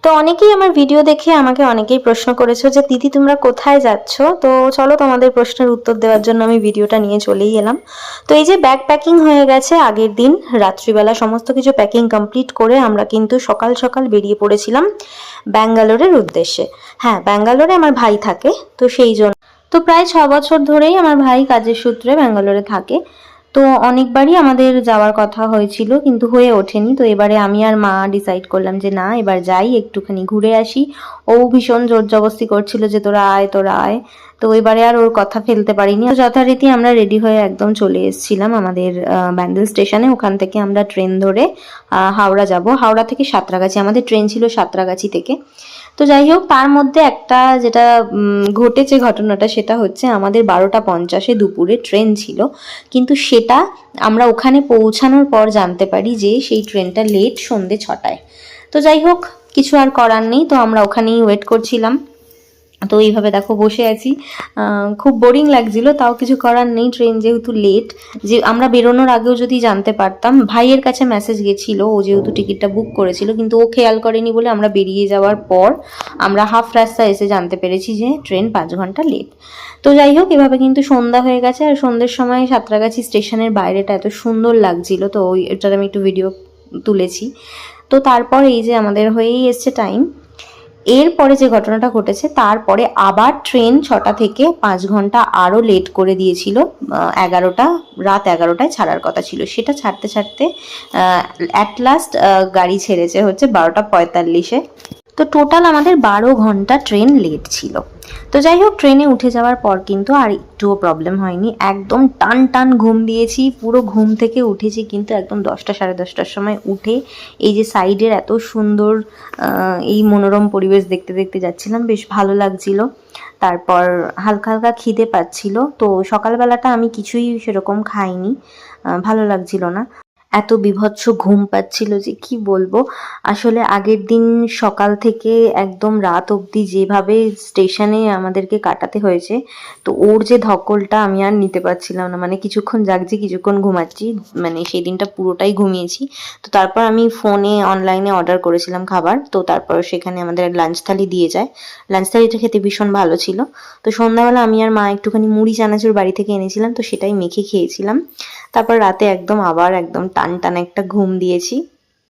তো অনেকেই আমার ভিডিও দেখে আমাকে অনেকেই প্রশ্ন করেছো যে দিদি তোমরা কোথায় যাচ্ছ। তো চলো তোমাদের প্রশ্নের উত্তর দেওয়ার জন্য আমি ভিডিওটা নিয়ে চলেই এলাম। তো এই যে ব্যাগ প্যাকিং হয়ে গেছে, আগের দিন রাত্রিবেলা সমস্ত কিছু প্যাকিং কমপ্লিট করে আমরা কিন্তু সকাল সকাল বেরিয়ে পড়েছিলাম ব্যাঙ্গালোরের উদ্দেশ্যে। হ্যাঁ, ব্যাঙ্গালোরে আমার ভাই থাকে, তো সেই জন্য তো প্রায় 6 বছর ধরেই আমার ভাই কাজের সূত্রে ব্যাঙ্গালোরে থাকে। তো অনেকবারই আমাদের যাওয়ার কথা হয়েছিল কিন্তু হয়ে ওঠেনি। তো এবারে আমি আর মা ডিসাইড করলাম যে না, এবার যাই, একটুখানি ঘুরে আসি। ও ভীষণ জোর জবস্তি করছিল যে তোরা আয় তোরা আয়। তো এবারে আর ওর কথা ফেলতে পারিনি। তো যথারীতি আমরা রেডি হয়ে একদম চলে এসেছিলাম আমাদের ব্যান্ডেল স্টেশনে। ওখান থেকে আমরা ট্রেন ধরে হাওড়া যাব। হাওড়া থেকে সাঁতরাগাছি, আমাদের ট্রেন ছিল সাঁতরাগাছি থেকে। তো যাই হোক, তার মধ্যে একটা যেটা ঘটেছে ঘটনাটা, সেটা হচ্ছে আমাদের 12টা 50-এ দুপুরে ট্রেন ছিল, কিন্তু সেটা আমরা ওখানে পৌঁছানোর পর জানতে পারি যে সেই ট্রেনটা লেট সন্ধ্যে 6টায়। তো যাই হোক, কিছু আর করার নেই, তো আমরা ওখানেই ওয়েট করছিলাম। তো এইভাবে দেখো বসে আছি, খুব বোরিং লাগছিল, তাও কিছু করার নেই, ট্রেন যেহেতু লেট। যে আমরা বেরোনোর আগেও যদি জানতে পারতাম, ভাইয়ের কাছে মেসেজ গেছিলো, ও যেহেতু টিকিটটা বুক করেছিল, কিন্তু ও খেয়াল করেনি বলে আমরা বেরিয়ে যাওয়ার পর আমরা হাফ রাস্তা এসে জানতে পেরেছি যে ট্রেন 5 ঘন্টা লেট। তো যাই হোক, এভাবে কিন্তু সন্ধ্যা হয়ে গেছে। আর সন্ধ্যের সময় সাঁতরাগাছি স্টেশনের বাইরেটা এত সুন্দর লাগছিল, তো ওইটার আমি একটু ভিডিও তুলেছি। তো তারপর এই যে আমাদের হয়েই এসছে টাইম। এরপরে যে ঘটনাটা ঘটেছে, তারপরে আবার ট্রেন 6টা থেকে 5 ঘন্টা আরও লেট করে দিয়েছিল। 11টা, রাত 11টায় ছাড়ার কথা ছিল, সেটা ছাড়তে ছাড়তে অ্যাট লাস্ট গাড়ি ছেড়েছে হচ্ছে 12টা 45-এ। তো টোটাল আমাদের 12 ঘন্টা ট্রেন লেট ছিল। তো যাই হোক, ট্রেনে উঠে যাওয়ার পর কিন্তু আর একটুও প্রবলেম হয়নি, একদম টান টান ঘুম দিয়েছি, পুরো ঘুম থেকে উঠেছি কিন্তু একদম 10টা 10:30টার সময় উঠে এই যে সাইডের এত সুন্দর এই মনোরম পরিবেশ দেখতে দেখতে যাচ্ছিলাম, বেশ ভালো লাগছিল। তারপর হালকা হালকা খিদে পাচ্ছিল, তো সকালবেলাটা আমি কিছুই সেরকম খাইনি, ভালো লাগছিল না, এত বীভৎস ঘুম পাচ্ছিল যে কি বলবো। আসলে আগের দিন সকাল থেকে একদম রাত অবধি যেভাবে স্টেশনে আমাদেরকে কাটাতে হয়েছে, তো ওর যে ধকলটা আমি আর নিতে পারছিলাম না, মানে কিছুক্ষণ জাগছি কিছুক্ষণ ঘুমাচ্ছি, মানে সেই দিনটা পুরোটাই ঘুমিয়েছি। তো তারপর আমি ফোনে অনলাইনে অর্ডার করেছিলাম খাবার, তো তারপর সেখানে আমাদের লাঞ্চ থালি দিয়ে যায়। লাঞ্চ থালিটা খেতে ভীষণ ভালো ছিল। তো সন্ধ্যাবেলা আমি আর মা একটুখানি মুড়ি চানাচুর বাড়ি থেকে এনেছিলাম, তো সেটাই মেখে খেয়েছিলাম। তারপর রাতে একদম আবার একদম টান টান একটা ঘুম দিয়েছি।